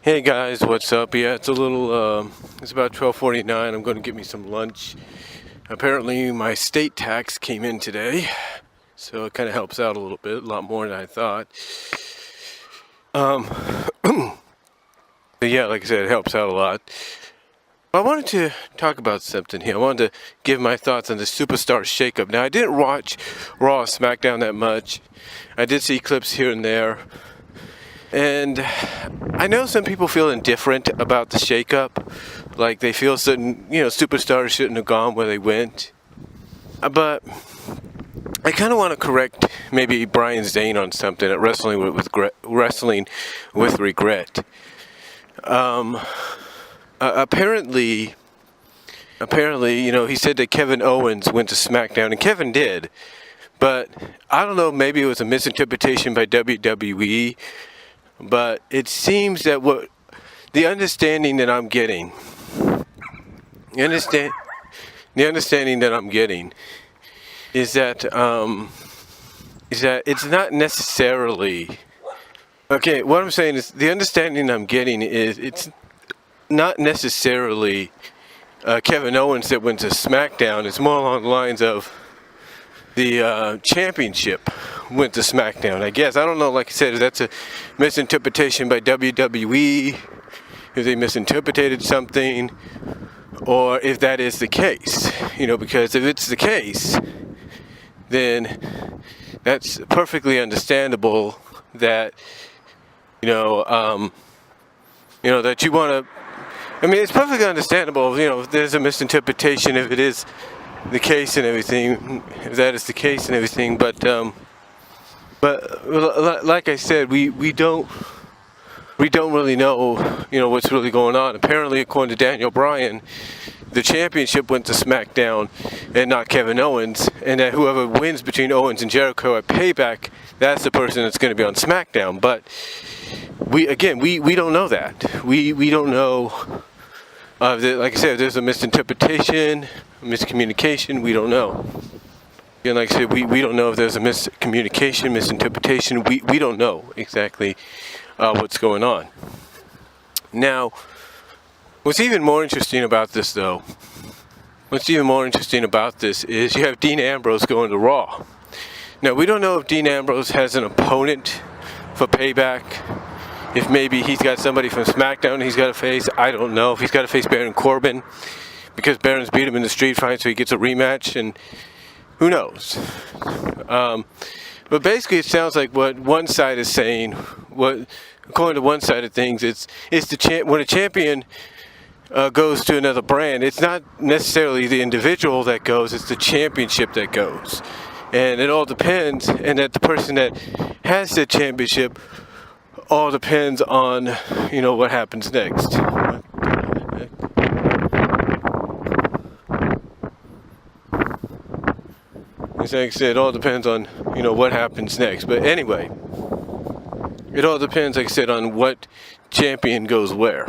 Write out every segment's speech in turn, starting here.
Hey guys, what's up? Yeah, it's it's about 12:49. I'm going to get me some lunch. Apparently my state tax came in today, so it kind of helps out a little bit, a lot more than I thought. Um, but yeah, like I said, it helps out a lot. I wanted to talk about something here. I wanted to give my thoughts on the Superstar shakeup. Now, I didn't watch Raw or SmackDown that much. I did see clips here and there. And I know some people feel indifferent about the shakeup, like they feel certain, superstars shouldn't have gone where they went. But I kind of want to correct maybe Brian Zane on something at Wrestling with Regret. Apparently, he said that Kevin Owens went to SmackDown, and Kevin did. But I don't know, maybe it was a misinterpretation by WWE. But it seems that the understanding that I'm getting, is that it's not necessarily. Okay, what I'm saying is the understanding I'm getting is it's not necessarily Kevin Owens that went to SmackDown. It's more along the lines of the championship went to SmackDown, I guess. I don't know, like I said, if that's a misinterpretation by WWE, if they misinterpreted something, or if that is the case. Because if it's the case, then that's perfectly understandable that, that you want to, it's perfectly understandable, if there's a misinterpretation, if it is the case and everything, if that is the case and everything, but like I said, we don't really know, what's really going on. Apparently, according to Daniel Bryan, the championship went to SmackDown and not Kevin Owens, and that whoever wins between Owens and Jericho at Payback, that's the person that's going to be on SmackDown. But we don't know that. We don't know. Like I said, if there's a misinterpretation, miscommunication, we don't know. And like I said, we don't know if there's a miscommunication, misinterpretation. We don't know exactly what's going on. Now, what's even more interesting about this is you have Dean Ambrose going to Raw. Now, we don't know if Dean Ambrose has an opponent for Payback. If maybe he's got somebody from SmackDown he's got to face, I don't know. If he's got to face Baron Corbin, because Baron's beat him in the street fight, so he gets a rematch, and who knows? But basically, it sounds like what one side is saying. According to one side of things, it's when a champion goes to another brand, it's not necessarily the individual that goes; it's the championship that goes, and it all depends. And that the person that has the championship all depends on, what happens next. As I said, it all depends on, what happens next. But anyway, it all depends, like I said, on what champion goes where.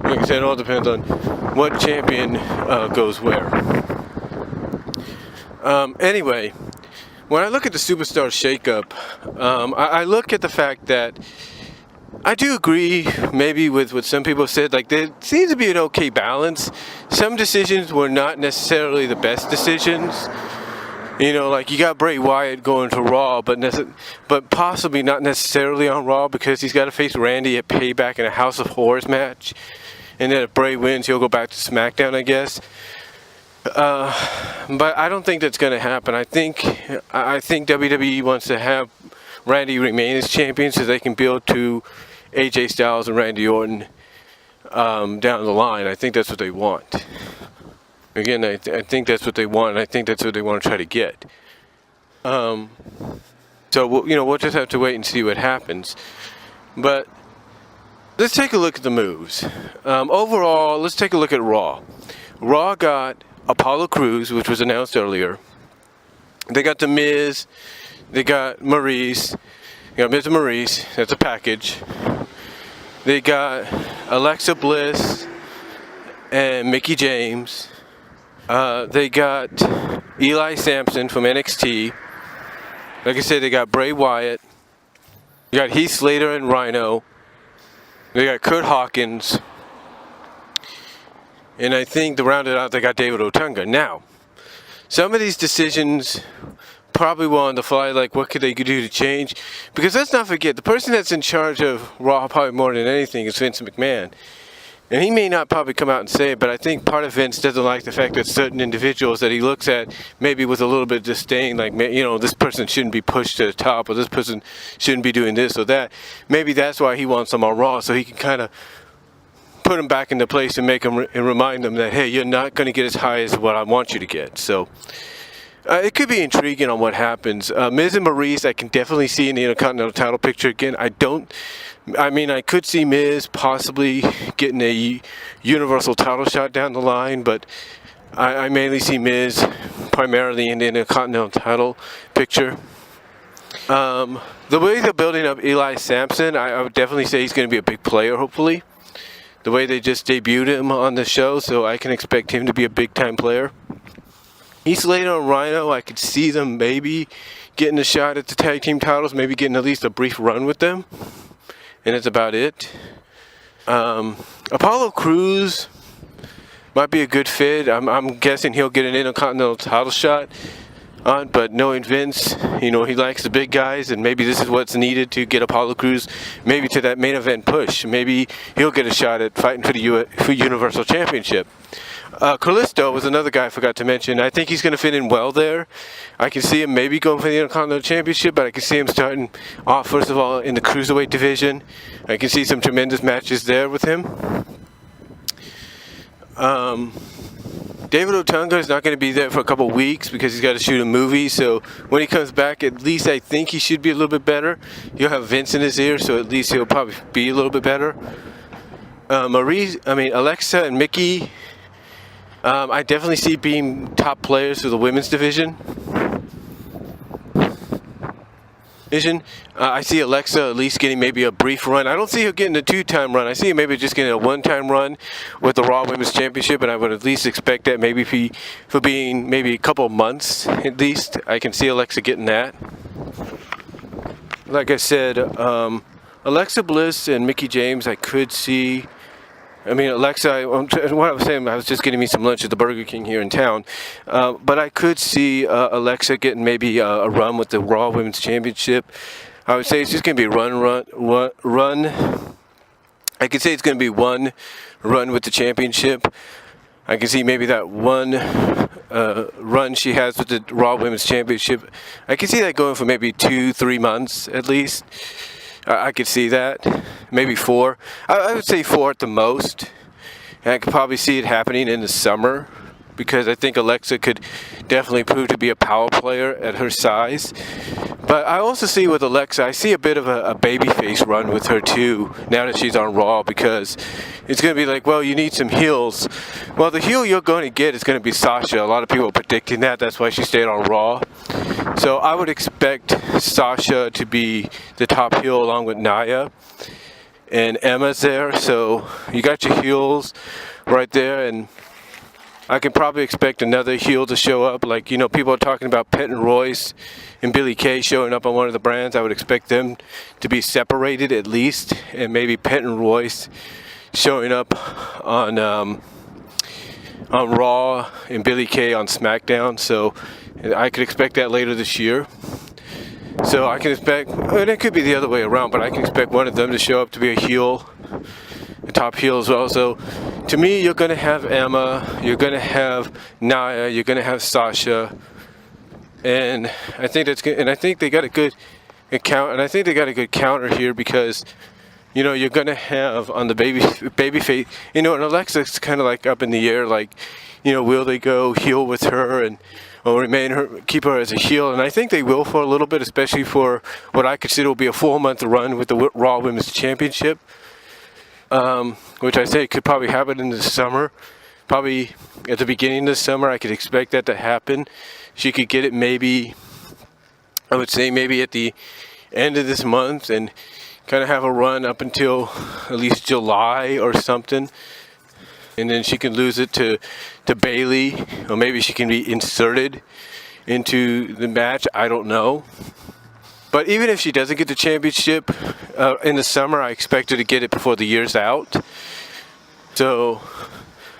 Like I said, it all depends on what champion goes where. Anyway, when I look at the Superstar shakeup, I look at the fact that I do agree maybe with what some people said. Like, there seems to be an okay balance. Some decisions were not necessarily the best decisions. Like you got Bray Wyatt going to Raw, but possibly not necessarily on Raw, because he's got to face Randy at Payback in a House of Horrors match. And then if Bray wins, he'll go back to SmackDown, I guess. But I don't think that's going to happen. I think WWE wants to have Randy remain as champion so they can build to AJ Styles and Randy Orton down the line. I think that's what they want. Again, I think that's what they want, and I think that's what they want to try to get. So we'll just have to wait and see what happens. But let's take a look at the moves. Overall, let's take a look at Raw. Raw got Apollo Crews, which was announced earlier. They got The Miz. They got Maurice. They got Miz and Maurice. That's a package. They got Alexa Bliss and Mickie James. They got Eli Sampson from NXT. Like I said, they got Bray Wyatt. You got Heath Slater and Rhino. They got Kurt Hawkins. And I think to round it out, they got David Otunga. Now, some of these decisions probably were on the fly, like what could they do to change? Because let's not forget, the person that's in charge of Raw probably more than anything is Vince McMahon. And he may not probably come out and say it, but I think part of Vince doesn't like the fact that certain individuals that he looks at maybe with a little bit of disdain, like, you know, this person shouldn't be pushed to the top, or this person shouldn't be doing this or that. Maybe that's why he wants them on Raw, so he can kind of put them back into place and make them and remind them that, hey, you're not going to get as high as what I want you to get. So it could be intriguing on what happens. Miz and Maurice, I can definitely see in the Intercontinental title picture again. I could see Miz possibly getting a Universal title shot down the line, but I mainly see Miz primarily in the Intercontinental title picture. The way they're building up Eli Sampson, I would definitely say he's going to be a big player, hopefully. The way they just debuted him on the show, so I can expect him to be a big-time player. Heath Slater and Rhino, I could see them maybe getting a shot at the tag team titles, maybe getting at least a brief run with them. And that's about it. Apollo Crews might be a good fit. I'm guessing he'll get an Intercontinental title shot on, but knowing Vince, you know, he likes the big guys, and maybe this is what's needed to get Apollo Crews maybe to that main event push. Maybe he'll get a shot at fighting for the Universal Championship. Kalisto was another guy I forgot to mention. I think he's going to fit in well there. I can see him maybe going for the Intercontinental Championship, but I can see him starting off, first of all, in the Cruiserweight division. I can see some tremendous matches there with him. David Otunga is not going to be there for a couple weeks because he's got to shoot a movie. So when he comes back, at least I think he should be a little bit better. He'll have Vince in his ear, so at least he'll probably be a little bit better. Alexa and Mickey, I definitely see being top players for the women's division. I see Alexa at least getting maybe a brief run. I don't see her getting a 2-time run. I see her maybe just getting a 1-time run with the Raw Women's Championship, and I would at least expect that maybe for being maybe a couple of months at least. I can see Alexa getting that. Like I said, Alexa Bliss and Mickie James, I could see. Alexa, what I was saying, I was just getting me some lunch at the Burger King here in town. But I could see Alexa getting maybe a run with the Raw Women's Championship. I would say it's just going to be run. I could say it's going to be one run with the championship. I can see maybe that one run she has with the Raw Women's Championship. I can see that going for maybe 2-3 months at least. I could see that. Maybe 4. I would say 4 at the most. And I could probably see it happening in the summer, because I think Alexa could definitely prove to be a power player at her size. But I also see with Alexa, I see a bit of a babyface run with her too, now that she's on Raw, because it's going to be like, well, you need some heels. Well, the heel you're going to get is going to be Sasha. A lot of people are predicting that. That's why she stayed on Raw. So I would expect Sasha to be the top heel along with Nia. And Emma's there. So you got your heels right there. And I can probably expect another heel to show up. Like, you know, people are talking about Peyton Royce and Billie Kay showing up on one of the brands. I would expect them to be separated at least. And maybe Peyton Royce showing up on Raw and Billie Kay on SmackDown. So I could expect that later this year. So I can expect, and it could be the other way around, but I can expect one of them to show up to be a heel, a top heel as well. So to me, you're going to have Emma, you're going to have Nia, you're going to have Sasha, and I think that's good. And I think they got a good account, and I think they got a good counter here, because, you know, you're going to have on the baby face, you know, and Alexa's kind of like up in the air, like, you know, will they go heel with her and or keep her as a heel? And I think they will for a little bit, especially for what I consider will be a 4-month run with the Raw Women's Championship, which I say could probably happen in the summer. Probably at the beginning of the summer, I could expect that to happen. She could get it maybe, I would say maybe at the end of this month, and kind of have a run up until at least July or something. And then she can lose it to Bayley, or maybe she can be inserted into the match. I don't know. But even if she doesn't get the championship in the summer, I expect her to get it before the year's out. So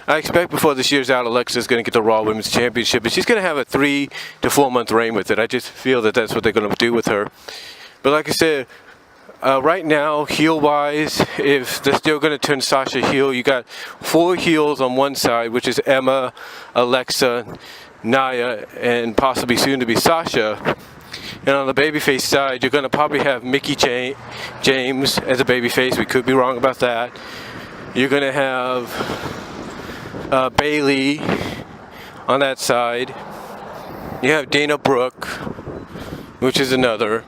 I expect before this year's out, Alexa's going to get the Raw Women's Championship, and she's going to have a 3 to 4 month reign with it. I just feel that that's what they're going to do with her. But like I said, right now, heel-wise, if they're still going to turn Sasha heel, you got 4 heels on one side, which is Emma, Alexa, Nia, and possibly soon to be Sasha. And on the babyface side, you're going to probably have Mickie James as a babyface. We could be wrong about that. You're going to have Bayley on that side. You have Dana Brooke, which is another.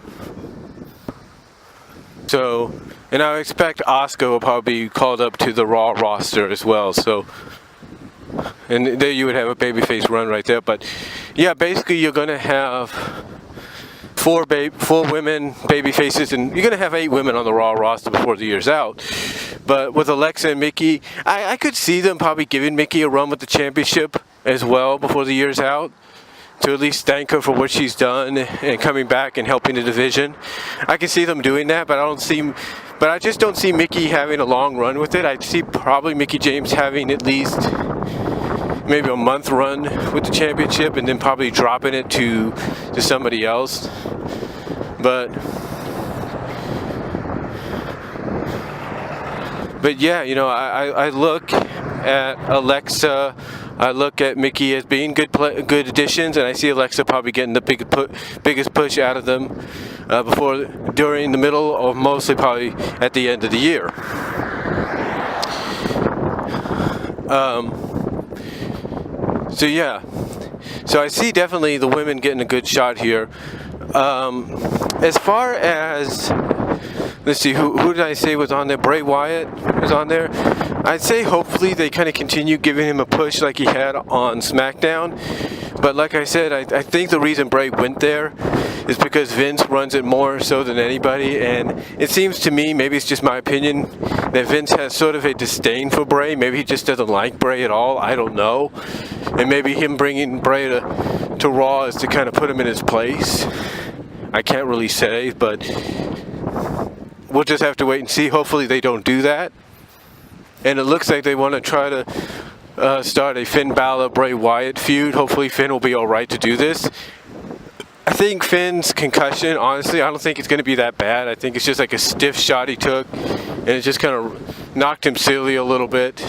So, and I expect Asuka will probably be called up to the Raw roster as well. So, and there you would have a babyface run right there. But yeah, basically you're going to have 4 women babyfaces, and you're going to have 8 women on the Raw roster before the year's out. But with Alexa and Mickie, I could see them probably giving Mickie a run with the championship as well before the year's out, to at least thank her for what she's done and coming back and helping the division. I can see them doing that, but I just don't see Mickie having a long run with it. I see probably Mickie James having at least maybe a month run with the championship, and then probably dropping it to somebody else. But yeah, you know, I look at Alexa, I look at Mickie as being good additions, and I see Alexa probably getting the biggest push out of them during the middle, or mostly probably at the end of the year. So yeah, so I see definitely the women getting a good shot here. As far as, let's see, who did I say was on there? Bray Wyatt was on there. I'd say hopefully they kind of continue giving him a push like he had on SmackDown. But like I said, I think the reason Bray went there is because Vince runs it more so than anybody. And it seems to me, maybe it's just my opinion, that Vince has sort of a disdain for Bray. Maybe he just doesn't like Bray at all. I don't know. And maybe him bringing Bray to Raw is to kind of put him in his place. I can't really say, but we'll just have to wait and see. Hopefully they don't do that. And it looks like they want to try to start a Finn Balor Bray Wyatt feud. Hopefully Finn will be alright to do this. I think Finn's concussion, honestly, I don't think it's going to be that bad. I think it's just like a stiff shot he took, and it just kind of knocked him silly a little bit.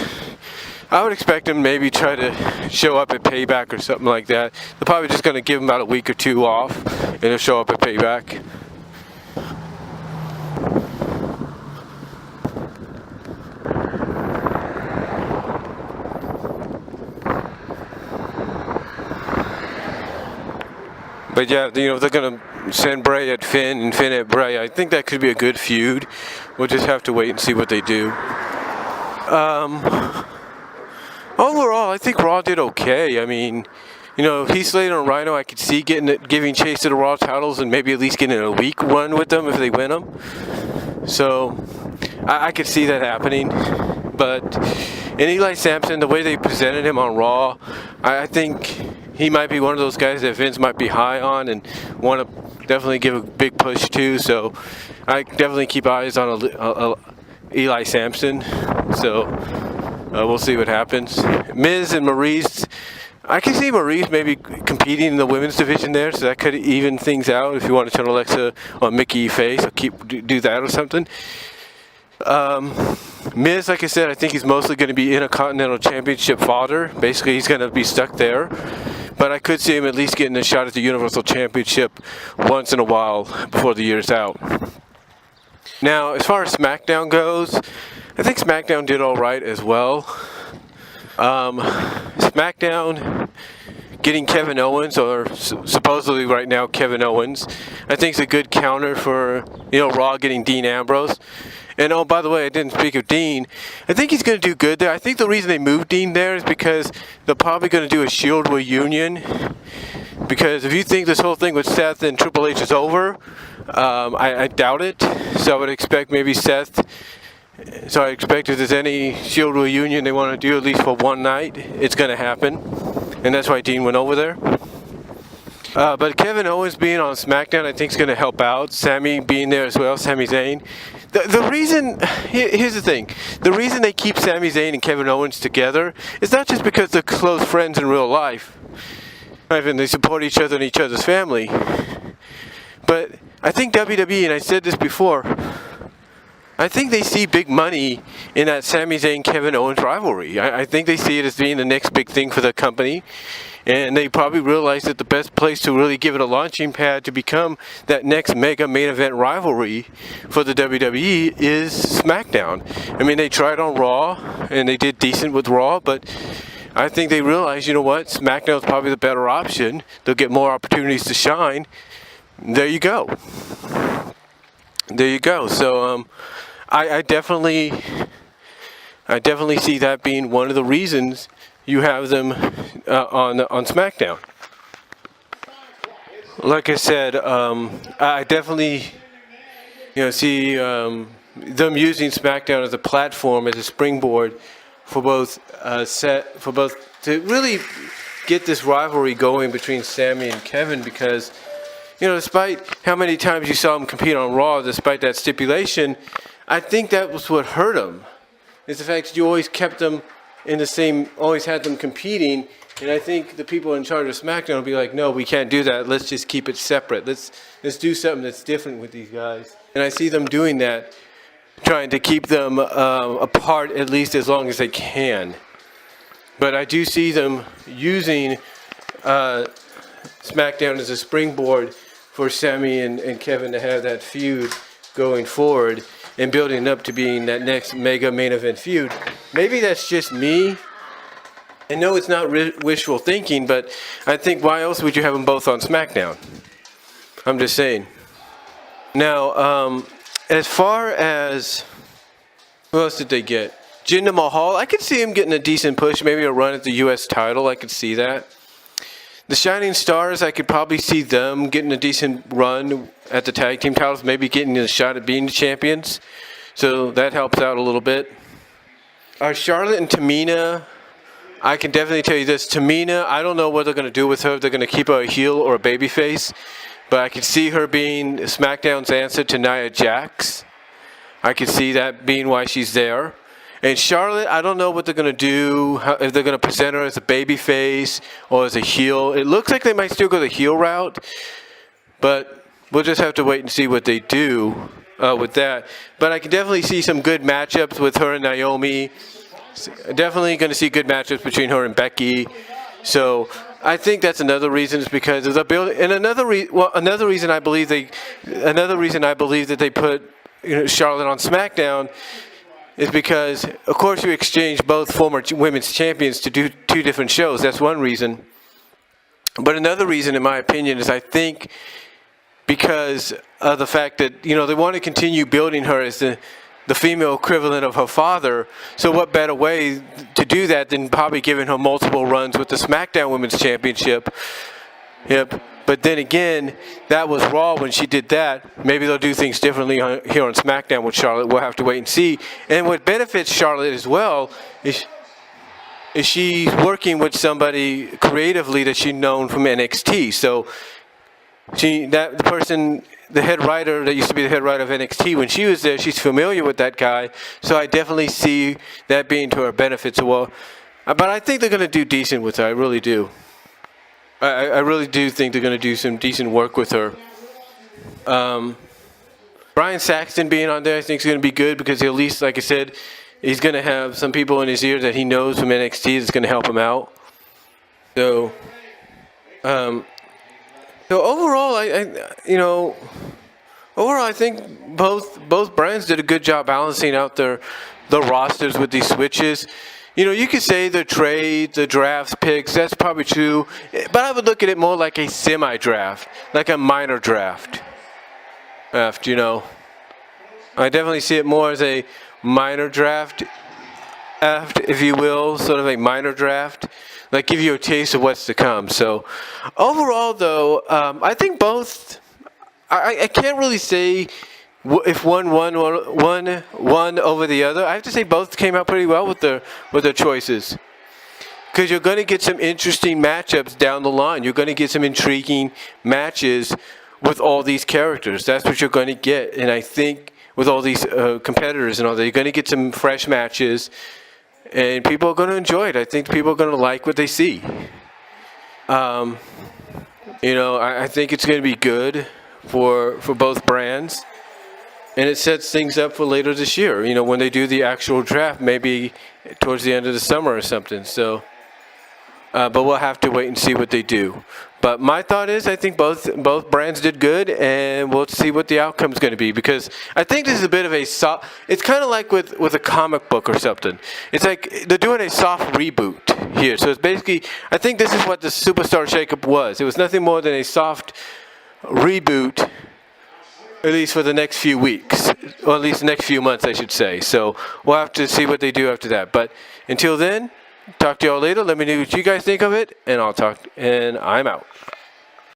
I would expect him maybe try to show up at Payback or something like that. They're probably just going to give him about a week or 2 off, and he'll show up at Payback. But yeah, you know, they're going to send Bray at Finn and Finn at Bray. I think that could be a good feud. We'll just have to wait and see what they do. Overall, I think Raw did okay. I mean, you know, Heath Slater and Rhino, I could see giving chase to the Raw titles and maybe at least getting a week run with them if they win them. So, I could see that happening. But in Eli Sampson, the way they presented him on Raw, I think he might be one of those guys that Vince might be high on and want to definitely give a big push to. So, I definitely keep eyes on Eli Sampson. So, we'll see what happens. Miz and Maurice, I can see Maurice maybe competing in the women's division there, so that could even things out if you want to turn Alexa or Mickie face or do that or something. Miz, like I said, I think he's mostly going to be Intercontinental Championship fodder. Basically, he's going to be stuck there. But I could see him at least getting a shot at the Universal Championship once in a while before the year's out. Now, as far as SmackDown goes, I think SmackDown did all right as well. SmackDown getting Kevin Owens, or supposedly right now Kevin Owens, I think is a good counter for, you know, Raw getting Dean Ambrose. And oh, by the way, I didn't speak of Dean. I think he's going to do good there. I think the reason they moved Dean there is because they're probably going to do a Shield reunion. Because if you think this whole thing with Seth and Triple H is over, I doubt it. So I would expect maybe Seth. So I expect if there's any Shield reunion they want to do at least for one night, it's going to happen. And that's why Dean went over there. But Kevin Owens being on SmackDown, I think, is going to help out. Sami being there as well, Sami Zayn. The reason, here's the thing, the reason they keep Sami Zayn and Kevin Owens together is not just because they're close friends in real life, and they support each other and each other's family, but I think WWE, and I said this before, I think they see big money in that Sami Zayn-Kevin Owens rivalry. I think they see it as being the next big thing for the company. And they probably realize that the best place to really give it a launching pad to become that next mega main event rivalry for the WWE is SmackDown. I mean, they tried on Raw, and they did decent with Raw, but I think they realized, you know what, SmackDown is probably the better option. They'll get more opportunities to shine. There you go. There you go. So I definitely see that being one of the reasons you have them on SmackDown. Like I said, I definitely see them using SmackDown as a platform, as a springboard for both to really get this rivalry going between Sami and Kevin, because despite how many times you saw them compete on Raw, despite that stipulation, I think that was what hurt them. Is the fact that you always kept them in the same, always had them competing, and I think the people in charge of SmackDown will be like, no, we can't do that. Let's just keep it separate. Let's do something that's different with these guys. And I see them doing that, trying to keep them apart at least as long as they can. But I do see them using SmackDown as a springboard for Sami and Kevin to have that feud going forward and building up to being that next mega main event feud. Maybe that's just me. I know it's not wishful thinking, but I think why else would you have them both on SmackDown? I'm just saying. Now, as far as who else did they get? Jinder Mahal. I could see him getting a decent push, maybe a run at the U.S. title. I could see that. The Shining Stars, I could probably see them getting a decent run at the tag team titles, maybe getting a shot at being the champions. So that helps out a little bit. Charlotte and Tamina, I can definitely tell you this. Tamina, I don't know what they're going to do with her. If they're going to keep her a heel or a babyface. But I could see her being SmackDown's answer to Nia Jax. I could see that being why she's there. And Charlotte, I don't know what they're going to do, if they're going to present her as a babyface or as a heel. It looks like they might still go the heel route, but we'll just have to wait and see what they do with that. But I can definitely see some good matchups with her and Naomi. Definitely going to see good matchups between her and Becky. So I think that's another reason, is because of the build. And another reason I believe that they put Charlotte on SmackDown is because, of course, you exchange both former women's champions to do two different shows. That's one reason. But another reason, in my opinion, is I think because of the fact that, they want to continue building her as the female equivalent of her father. So what better way to do that than probably giving her multiple runs with the SmackDown Women's Championship? Yep. But then again, that was Raw when she did that. Maybe they'll do things differently here on SmackDown with Charlotte. We'll have to wait and see. And what benefits Charlotte as well is she's working with somebody creatively that she's known from NXT. So the head writer that used to be the head writer of NXT, when she was there, she's familiar with that guy. So I definitely see that being to her benefit. So, well, but I think they're going to do decent with her. I really do. I really do think they're going to do some decent work with her. Brian Saxton being on there, I think is going to be good, because at least, like I said, he's going to have some people in his ear that he knows from NXT that's going to help him out. So overall, I think both brands did a good job balancing out the rosters with these switches. You could say the trades, the drafts, picks, that's probably true. But I would look at it more like a semi-draft, like a minor draft. I definitely see it more as a minor draft, if you will, sort of a minor draft. Like give you a taste of what's to come. So overall, though, I think both, I can't really say if one won over the other. I have to say both came out pretty well with their choices. because you're going to get some interesting matchups down the line. You're going to get some intriguing matches with all these characters. That's what you're going to get. And I think with all these competitors and all that, you're going to get some fresh matches, and people are going to enjoy it. I think people are going to like what they see. I think it's going to be good for both brands, and it sets things up for later this year. When they do the actual draft, maybe towards the end of the summer or something. So, but we'll have to wait and see what they do. But my thought is, I think both brands did good, and we'll see what the outcome's going to be, because I think this is a bit of a soft. It's kind of like with a comic book or something. It's like they're doing a soft reboot here. So it's basically, I think this is what the Superstar Shakeup was. It was nothing more than a soft reboot, at least for the next few weeks, or at least the next few months, I should say. So we'll have to see what they do after that. But until then, talk to y'all later. Let me know what you guys think of it, and I'm out.